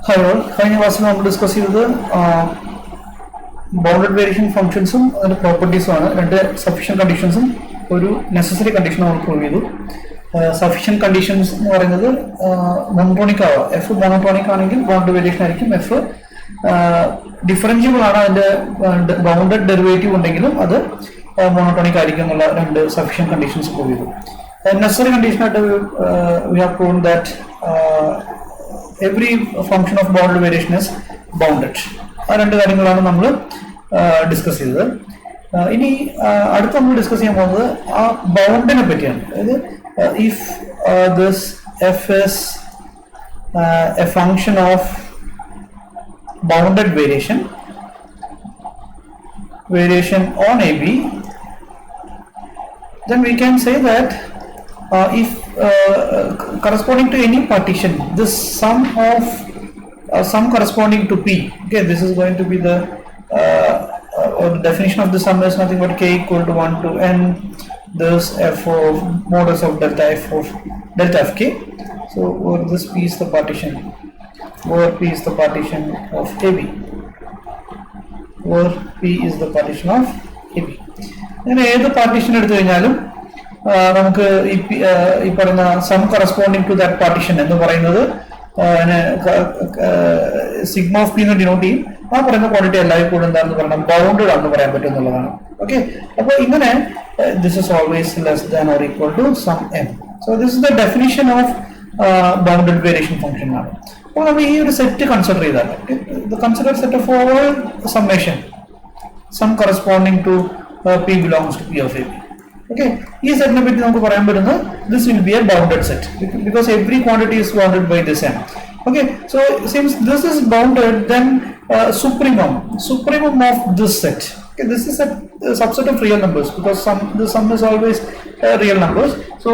Hi all, കഴിഞ്ഞ ക്ലാസ്സിൽ നമ്മൾ ഡിസ്കസ് ചെയ്തത് ബൗണ്ടഡ് വേരിയേഷൻ ഫംഗ്ഷൻസും അതിൻ്റെ പ്രോപ്പർട്ടീസും ആണ്. രണ്ട് സഫിഷ്യൻറ്റ് കണ്ടീഷൻസും ഒരു നെസസറി കണ്ടീഷനും നമ്മൾ പ്രൂവ് ചെയ്തു. സഫിഷ്യൻറ്റ് കണ്ടീഷൻസ് എന്ന് പറയുന്നത് മോണോട്ടോണിക് ആവാം. എഫ് മോണോട്ടോണിക് ആണെങ്കിൽ ബൗണ്ടഡ് വേരിയേഷൻ ആയിരിക്കും. എഫ് ഡിഫറൻഷ്യബിൾ ആണ്, അതിൻ്റെ ബൗണ്ടഡ് ഡെറിവേറ്റീവ് ഉണ്ടെങ്കിലും അത് മോണോട്ടോണിക് ആയിരിക്കും എന്നുള്ള രണ്ട് സഫിഷ്യൻറ്റ് കണ്ടീഷൻസ് പ്രൂവ് ചെയ്തു. നെസസറി കണ്ടീഷനായിട്ട് we have proved that every function of bounded variation is bounded. ആ രണ്ട് കാര്യങ്ങളാണ് നമ്മൾ ഡിസ്കസ് ചെയ്തത്. ഇനി അടുത്ത് നമ്മൾ ഡിസ്കസ് ചെയ്യാൻ പോകുന്നത് ആ ബൗണ്ടിനെ പറ്റിയാണ്. അതായത് if this F is A function of bounded variation on AB, then we can say that if corresponding to any partition, this sum of sum corresponding to P, okay, this is going to be the the definition of the sum is nothing but k equal to 1 to n this f of modulus of delta f k. So where this P is the partition, where P is the partition of AB, where P is the partition of AB. അങ്ങനെ ഏത് partition എടുത്തു കഴിഞ്ഞാലും നമുക്ക് ഈ പറയുന്ന sum corresponding to that partition എന്ന് പറയുന്നത് sigma of P എന്ന് ഡിനോട്ട് ചെയ്യും. ആ പറയുന്ന ക്വാണ്ടിറ്റി എല്ലായ്പ്പോഴും എന്താണെന്ന് പറഞ്ഞാൽ ബൗണ്ടഡ് ആണെന്ന് പറയാൻ പറ്റും എന്നുള്ളതാണ്. ഓക്കെ, അപ്പോൾ ഇങ്ങനെ this is always less than or equal to sum M. So this is the definition of bounded variation function ആണ്. അപ്പോൾ നമ്മൾ ഈ ഒരു സെറ്റ് കൺസിഡർ ചെയ്താൽ consider set of all summation sum corresponding to P belongs to P of A B. Okay, ഈ സെറ്റിനെ പറ്റി നമുക്ക് പറയാൻ പറ്റുന്നത് this will be a bounded set because every quantity is bounded by this m. Okay, so since this is bounded, then supremum of this set, okay, this is a subset of real numbers because the sum is always real numbers. So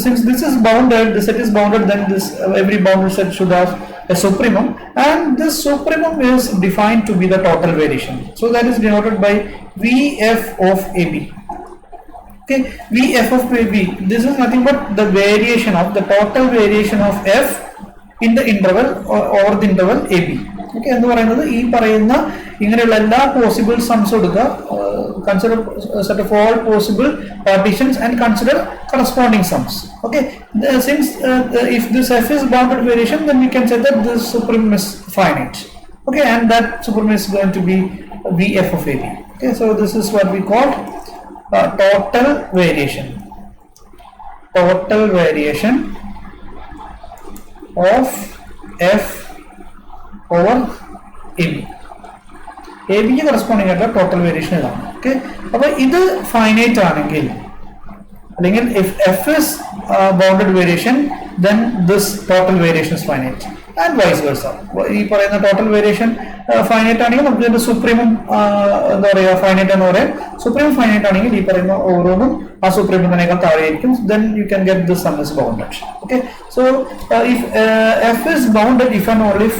since this is bounded, the set is bounded, then this every bounded set should have a supremum, and this supremum is defined to be the total variation. So that is denoted by Vf of AB. Okay, Vf of AB, this is nothing but the variation of the total variation of f in the interval or the interval AB. Okay, എന്ന് പറയുന്നത് ഈ പറയുന്ന ഇങ്ങനെയുള്ള എല്ലാ possible സംസ് എടുക്കുക, consider set of all possible partitions and consider corresponding സംസ്. Okay, since if this f is bounded variation, then we can say that this supremum is finite. Okay, and that supremum is going to be Vf of AB. Okay, so this is what we call total variation of f over AB. AB ക്ക് corresponding ആയിട്ടുള്ള total variation ഇതാണ്. Okay, അപ്പോൾ ഇത് finite ആണെങ്കിൽ അല്ലെങ്കിൽ if f is bounded variation, then this total variation is finite and vice versa. ഈ പറയുന്ന total variation finite ആണെങ്കിൽ നമുക്ക് ഇതിന്റെ സുപ്രീമും എന്താ പറയുക ഫൈനൈറ്റ് എന്ന് പറയാം. സുപ്രീം ഫൈനൈറ്റ് ആണെങ്കിൽ ഈ പറയുന്ന ഓരോന്നും ആ സുപ്രീമത്തിനേക്കാൾ താഴെയായിരിക്കും. then you can get this sum is bounded. Okay, so if f is bounded, if and only if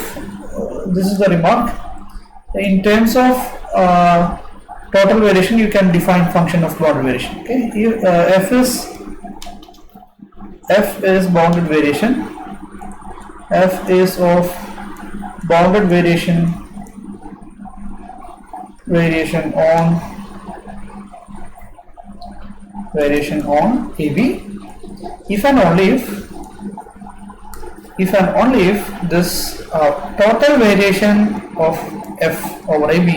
this is the remark, in terms of total variation you can define function of bounded variation. Okay, f is bounded variation, f is of bounded variation on AB if and only if this total variation of f over AB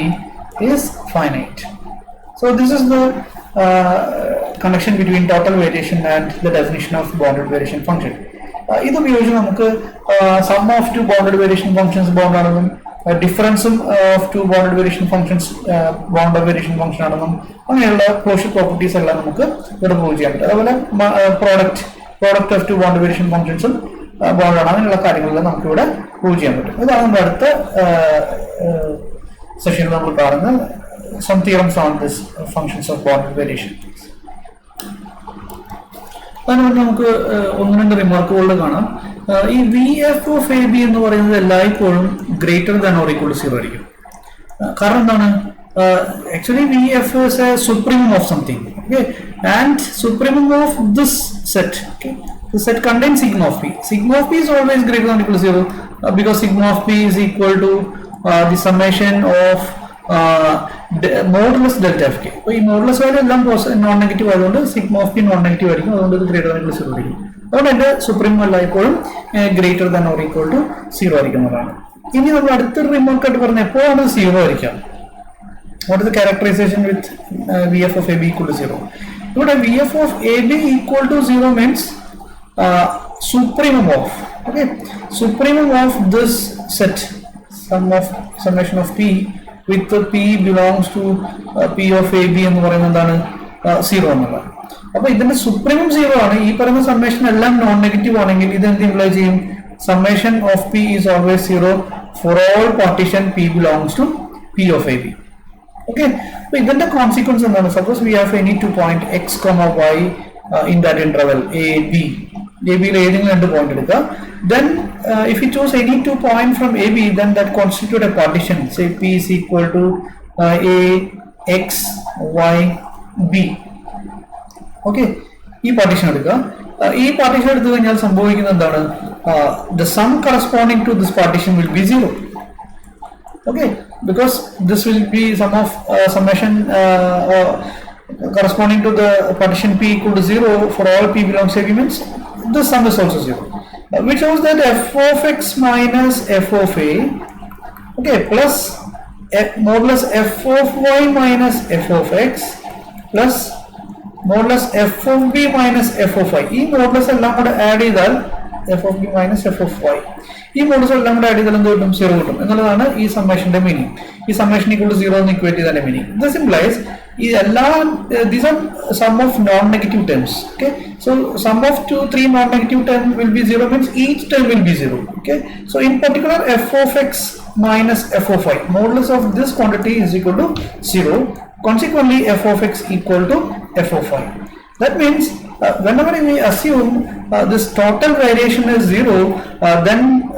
is finite. So this is the connection between total variation and the definition of bounded variation function. ഇത് ഉപയോഗിച്ച് നമുക്ക് sum of two bounded variation functions bound ആണെന്നും ഡിഫറൻസും of two bounded variation functions bounded variation function ആണെന്നും അങ്ങനെയുള്ള closure properties എല്ലാം നമുക്ക് ഇവിടെ പ്രൂവ് ചെയ്യാൻ പറ്റും. അതുപോലെ product of two bounded variation ഫംഗ്ഷൻസും ബൗണ്ട് ആണ്, അങ്ങനെയുള്ള കാര്യങ്ങളെല്ലാം നമുക്ക് ഇവിടെ പ്രൂവ് ചെയ്യാൻ പറ്റും. ഇതാണ് നമ്മുടെ അടുത്ത സെഷനിൽ നമ്മൾ കാണുന്ന some theorems on this functions of bounded variation. അതിനുവേണ്ടി നമുക്ക് ഒന്ന് രണ്ട് റിമാർക്കുകൾ കാണാം. ഈ V F of A B എന്ന് പറയുന്നത് എല്ലായ്പ്പോഴും greater than or equal to 0 ആയിരിക്കും. കാരണം എന്താണ്? actually Vf is a supremum of something, okay, and supremum of this set, okay, the set contains sigma of p. Sigma of p is always greater than or equal to 0 because sigma of p is equal to the summation of modulus delta f k. So, this modulus value is non-negative, sigma of p non-negative, so greater than or equal to 0. So, supreme greater than or equal to 0. Now, we have to remark that 0. What is the characterization with Vf of AB equal to 0? But Vf of AB equal to 0 means supremum of, okay, supremum of this set, summation of p with the p belongs to p of AB and 0. Now, this supremum 0 is summation non-negative. This summation of p is always 0 for all partition p belongs to p of AB. Okay, so then the consequence is, suppose we have any 2 point x comma y in that interval a b point, then if we choose any 2 point from a b, then that constitute a partition, say p is equal to a x y b. Okay, this partition the sum corresponding to this partition will be 0. Okay, because this will be sum of summation corresponding to the partition p equal to 0 for all p belongs to AB means the sum is also 0, which shows that f of x minus f of a, okay, plus modulus f of y minus f of x plus modulus f of b minus f of y. This modulus add f of b minus f of y. This modulus add 0. This summation meaning. This summation equal to 0 equate the meaning. This implies these are sum of non-negative terms. Okay, so sum of 2-3 non-negative terms will be 0 means each term will be 0. Okay, so in particular f of x minus f of y, modulus of this quantity is equal to 0. Consequently, f of x equal to f of y. That means whenever we assume this total variation is 0, then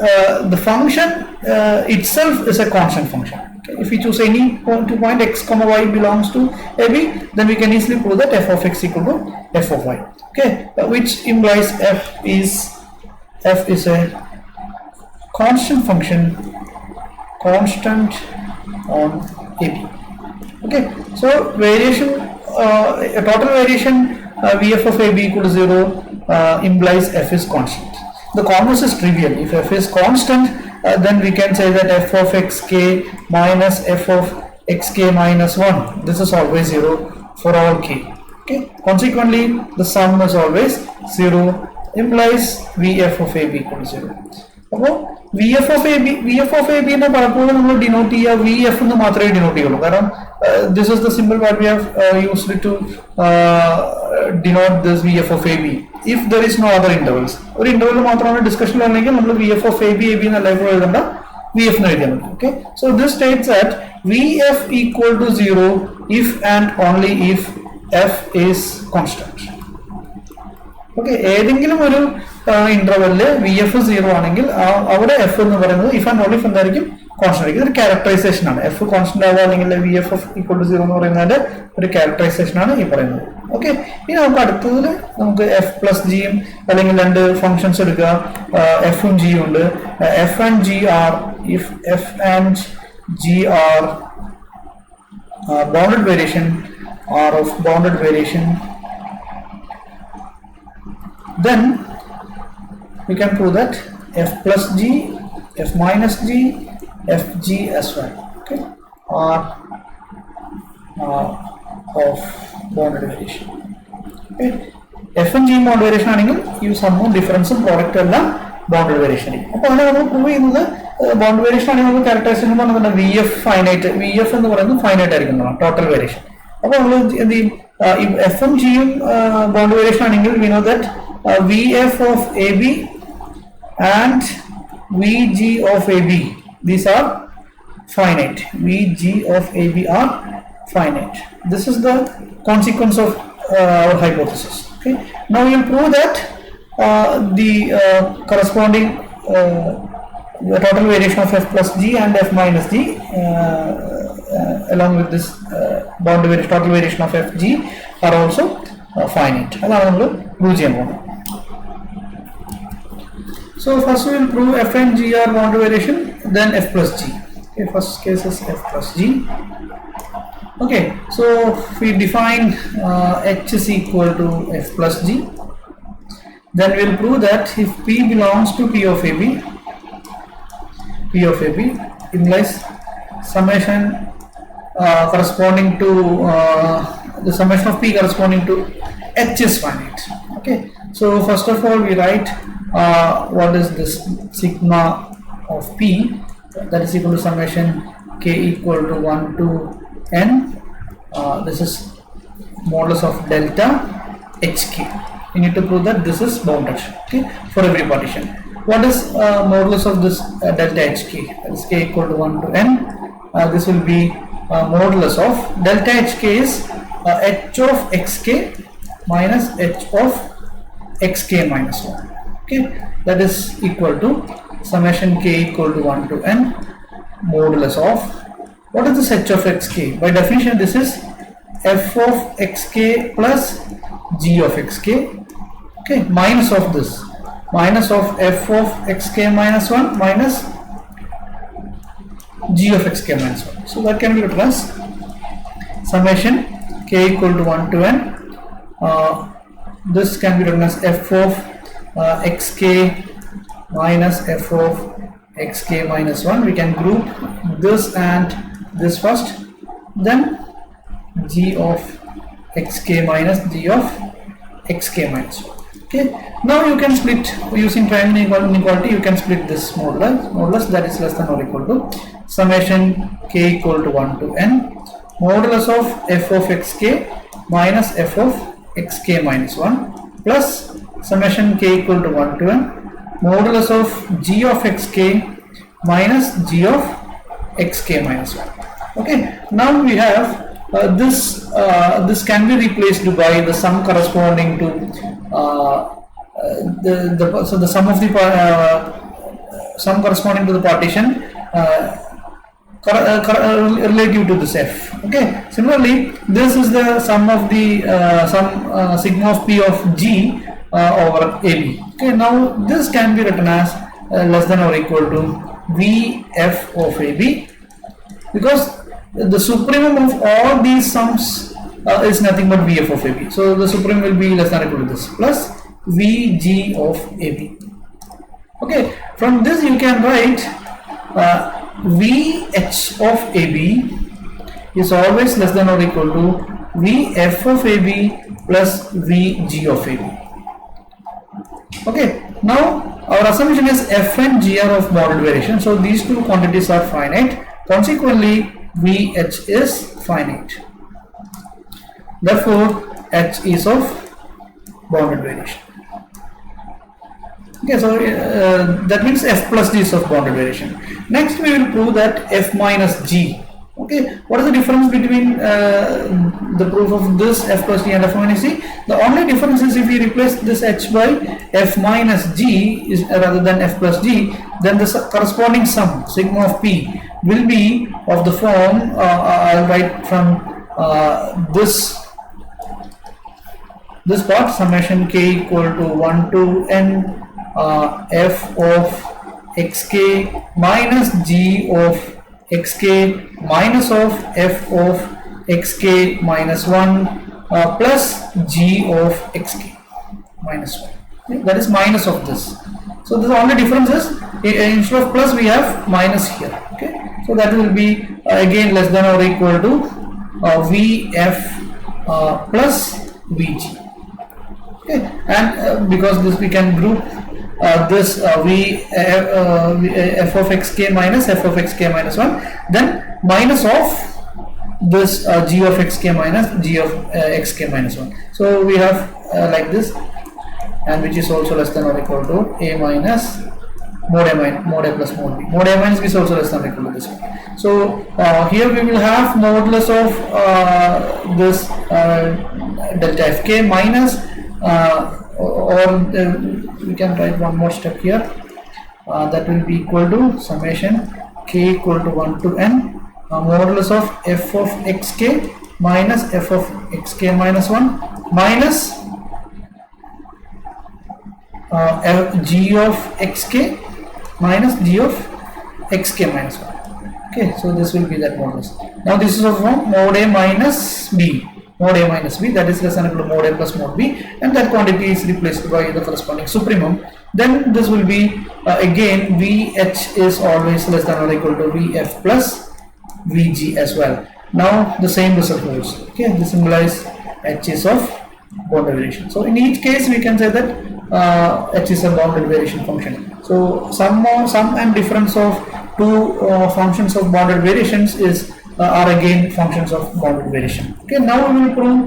the function itself is a constant function. Okay? If we choose any point x comma y belongs to AB, then we can easily prove that f of x equal to f of y. Okay, which implies f is a constant function, constant on AB. Okay, so variation, a total variation Vf of AB equal to 0 implies f is constant. The converse is trivial. If f is constant, then we can say that f of xk minus f of xk minus 1. This is always 0 for all k. Okay. Consequently, the sum is always 0. Implies Vf of AB equal to 0. Okay. Vf of AB in the denote Vf in the matra denote. This is the symbol that we have used to denote this Vf of AB. If there is no other intervals, or interval discussion Vf of AB in the level Vf. Okay, so this states that Vf equal to 0 if and only if f is constant. Okay, ഏതെങ്കിലും ഒരു ഇന്റർവെല്ലിൽ Vf 0 ആണെങ്കിൽ അവിടെ f എന്ന് പറയുന്നത് if and only if എന്തായിരിക്കും constant. ഇതൊരു characterisation ആണ്. f constant ആവുക അല്ലെങ്കിൽ Vf equal to 0 എന്ന് പറയുന്നതിന്റെ ഒരു ക്യാരക്ടറൈസേഷൻ ആണ് ഈ പറയുന്നത്. ഓക്കെ, ഇനി നമുക്ക് അടുത്തതിൽ നമുക്ക് f പ്ലസ് ജിയും അല്ലെങ്കിൽ രണ്ട് ഫംഗ്ഷൻസ് എടുക്കുക, f ഉം g ഉണ്ട്. f and g are, if f and g are bounded variation or of bounded variation, then we can prove that f plus g, f minus g, fg as well, okay, are of bounded variation. Okay, f and g bounded variation ആണെങ്കിൽ ഈ സമ്മും ഡിഫറൻസും product എല്ലാം bounded variation. അപ്പോൾ അങ്ങനെ നമ്മൾ prove ചെയ്യുന്നത് bounded variation ആണെങ്കിൽ നമുക്ക് characterisation പറഞ്ഞാൽ vf ഫൈനൈറ്റ്, vf എന്ന് പറയുന്നത് ഫൈനൈറ്റ് ആയിരിക്കുന്നതാണ് ടോട്ടൽ വേരിയേഷൻ. അപ്പോൾ നമ്മൾ എന്ത് ചെയ്യും, എഫ് ഉം ജിയും ബൗണ്ടഡ് വേരിയേഷൻ ആണെങ്കിൽ we know that Vf of AB and Vg of AB, these are finite. Vg of AB are finite. This is the consequence of our hypothesis. Okay. Now we will prove that the corresponding total variation of f plus g and f minus g along with this boundary variation, total variation of fg are also finite. അതാണ് നമ്മൾ prove ചെയ്യാൻ പോകുന്നത്. So first we will prove f and g are boundary variation, then f plus g. Okay, first case is f plus g. Okay, so if we define h is equal to f plus g, then we will prove that if p belongs to p of ab implies summation corresponding to the summation of p corresponding to h is finite. Okay, so first of all we write what is this sigma of p, that is equal to summation k equal to 1 to n. This is modulus of delta hk. We need to prove that this is bounded, okay, for every partition. What is modulus of this delta hk? That is k equal to 1 to n. This will be modulus of delta hk is h of xk minus h of xk minus 1. Okay, that is equal to summation k equal to 1 to n modulus of, what is this h of xk? By definition this is f of xk plus g of xk, okay, minus of this, minus of f of xk minus 1 minus g of xk minus 1. So that can be written as summation k equal to 1 to n. This can be written as f of xk minus f of xk minus 1. We can group this and this first, then g of xk minus g of xk minus 1. Okay, now you can split using triangle inequality. You can split this modulus that is less than or equal to summation k equal to 1 to n modulus of f of xk minus f of xk minus 1 plus summation k equal to 1 to n modulus of g of xk minus g of xk minus 1. Okay, now we have this can be replaced by the sum corresponding to the sum of the sum corresponding to the partition relative to this f. Okay, similarly this is the sum of the sigma of p of g over ab. Okay, now this can be written as less than or equal to vf of ab, because the supremum of all these sums is nothing but vf of ab. So the supremum will be less than or equal to this plus vg of ab. Okay, from this you can write vh of ab is always less than or equal to vf of ab plus vg of ab. Okay, now our assumption is f and g are of bounded variation, so these two quantities are finite, consequently vh is finite, therefore h is of bounded variation. Okay, so that means f plus g is of bounded variation. Next we will prove that f minus g. Okay, what is the difference between the proof of this f plus g and f minus g? The only difference is if we replace this h by f minus g is rather than f plus g, then the corresponding sum sigma of p will be of the form I'll write from this part, summation k equal to 1 to n f of xk minus g of xk minus of f of xk minus 1 plus g of xk minus 1. Okay, that is minus of this. So the only difference is instead of plus we have minus here. Okay, so that will be again less than or equal to vf plus vg. Okay, and because this we can group this f of xk minus f of xk minus 1, then minus of this g of xk minus g of xk minus 1. So we have like this, and which is also less than or equal to a minus mod a plus mod b. Mod a minus b is also less than or equal to this one. So here we will have modulus of this delta fk minus we can write one more step here, that will be equal to summation k equal to 1 to n modulus of f of xk minus f of xk minus 1 minus g of xk minus g of xk minus 1. Okay, so this will be that modulus. Now this is of mod a minus b, mod a minus b, that is less than or equal to mod a plus mod b, and that quantity is replaced by the corresponding supremum. Then this will be again vh is always less than or equal to vf plus vg as well. Now the same result holds. Okay, this implies h is of bounded variation. So in each case we can say that h is a bounded variation function. So sum and difference of two functions of bounded variations is are again functions of bounded variation. Okay, now we will prove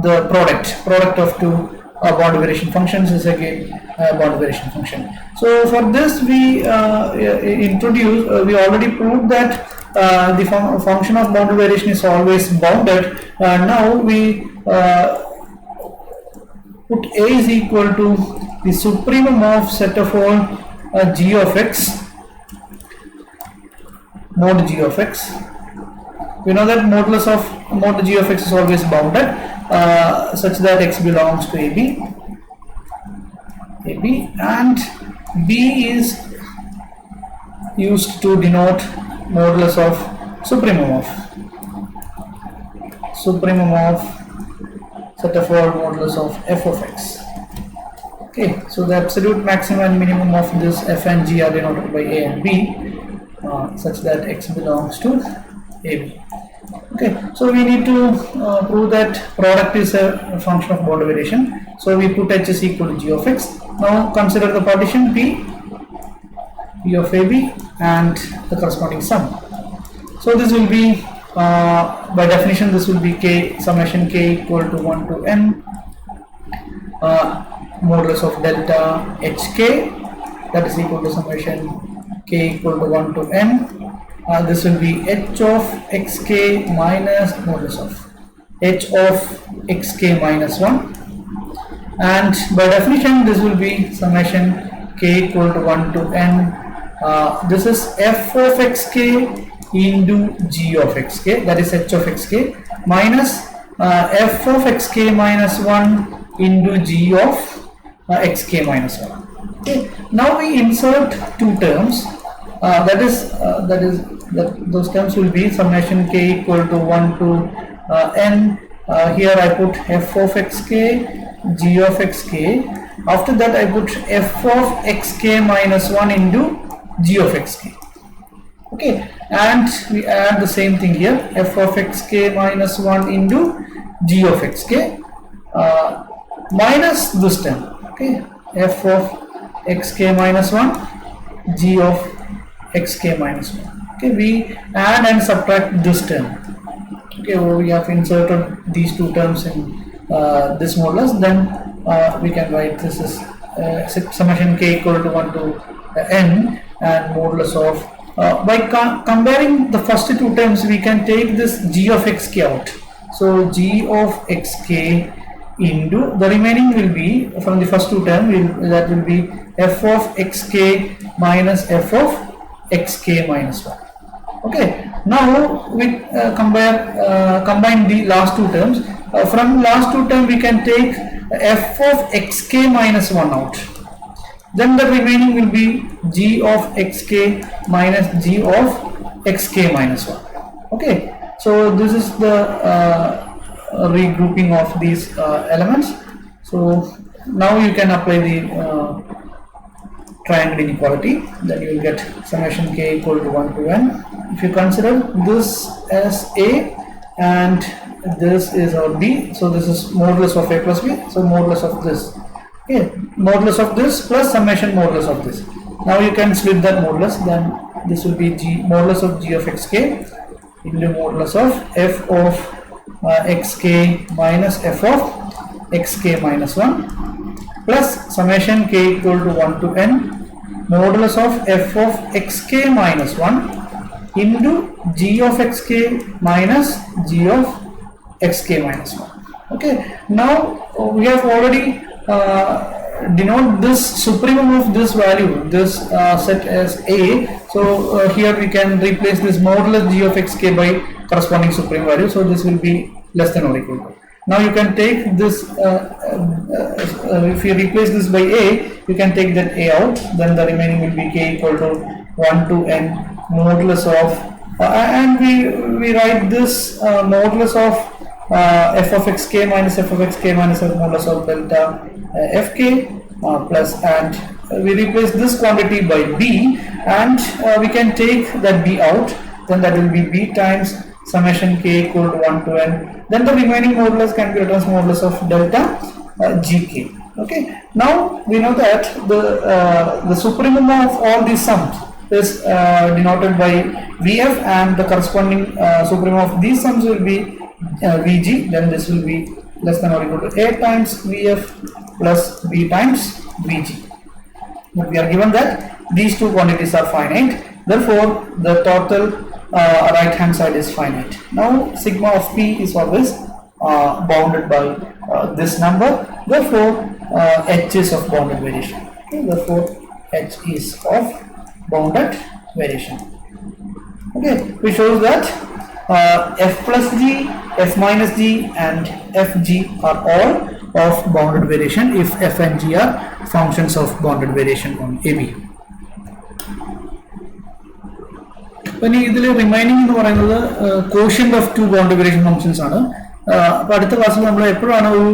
the product of two bounded variation functions is again a bounded variation function. So for this we we already proved that the function of bounded variation is always bounded. Now we put a is equal to the supremum of set of all g of x, mod g of x. We know that modulus of mod g of x is always bounded such that x belongs to AB, and b is used to denote modulus of supremum of set of all modulus of f of x. Okay, so the absolute maximum and minimum of this f and g are denoted by a and b such that x belongs to AB. Okay, so we need to prove that product is a function of bounded variation. So we put h is equal to g of x. Now consider the partition P of AB and the corresponding sum. So this will be by definition this will be k summation k equal to 1 to n modulus of delta hk, that is equal to summation k equal to 1 to n. This will be h of xk minus modulus of h of xk minus 1, and by definition this will be summation k equal to 1 to n. This is f of xk into g of xk, that is h of xk, minus f of xk minus 1 into g of xk minus 1. Okay, now we insert two terms. Those terms will be summation k equal to 1 to n. Here I put f of xk, g of xk. After that I put f of xk minus 1 into g of xk. Okay, and we add the same thing here, f of xk minus 1 into g of xk minus this term. Okay, f of xk minus 1, g of xk minus 1. Okay, we add and subtract this term. Okay, we have inserted these two terms in this modulus. Then we can write this is summation k equal to 1 to n and modulus of by comparing the first two terms we can take this g of xk out. So g of xk into the remaining will be from the first two terms that will be f of xk minus f of xk minus 1. Okay, now we combine the last two terms. From last two terms we can take f of xk minus 1 out. Then the remaining will be g of xk minus g of xk minus 1. Okay, so this is the regrouping of these elements. So now you can apply the triangle inequality. Then you will get summation k equal to 1 to n. If you consider this as a and this is our b, so this is modulus of a plus b, so modulus of this. Okay, modulus of this plus summation modulus of this. Now you can split that modulus, then this will be g modulus of g of xk into modulus of f of xk minus f of xk minus 1 plus summation k equal to 1 to n modulus of f of xk minus 1 into g of xk minus g of xk minus 1. Okay, now we have already denote this supremum of this value, this set as a. So here we can replace this modulus g of xk by corresponding supreme value. So this will be less than or equal to. Now you can take this, if you replace this by a, you can take that a out, then the remaining will be k equal to 1 to n modulus of, and we write this modulus of f of xk minus f of xk minus f modulus of delta fk plus, and we replace this quantity by b, and we can take that b out, then that will be b times summation k equal to 1 to n, then the remaining modulus can be written as modulus of delta gk. Okay, now we know that the supremum of all these sums is denoted by vf, and the corresponding supremum of these sums will be vg, then this will be less than or equal to a times vf plus b times vg. But we are given that these two quantities are finite, therefore the total right hand side is finite. Now sigma of p is always bounded by this number, therefore h is of bounded variation. Okay, therefore h is of bounded variation. Okay, which shows that f plus g, f minus g and fg are all of bounded variation if f and g are functions of bounded variation on AB. ഇനി ഇതിൽ remaining എന്ന് പറയുന്നത് quotient of two boundary variation functions ആണ്. അപ്പോൾ അടുത്ത ക്ലാസ്സിൽ നമ്മൾ എപ്പോഴാണ് ഒരു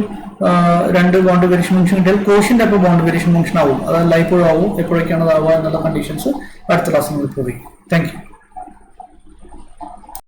രണ്ട് ബൗണ്ടറി വേരിയേഷൻ ഫംഗ്ഷൻ കിട്ടിയാൽ കോഷ്യന്റ് അപ്പോൾ ബൗണ്ടറി വേരിയേഷൻ ഫംഗ്ഷൻ ആവും, അത് എല്ലായ്പ്പോഴും ആവും, എപ്പോഴൊക്കെയാണ് അതാവുക എന്നുള്ള കണ്ടീഷൻസ് അടുത്ത ക്ലാസ്സിൽ നമ്മൾ പ്രൂവ് ചെയ്യും. Thank you.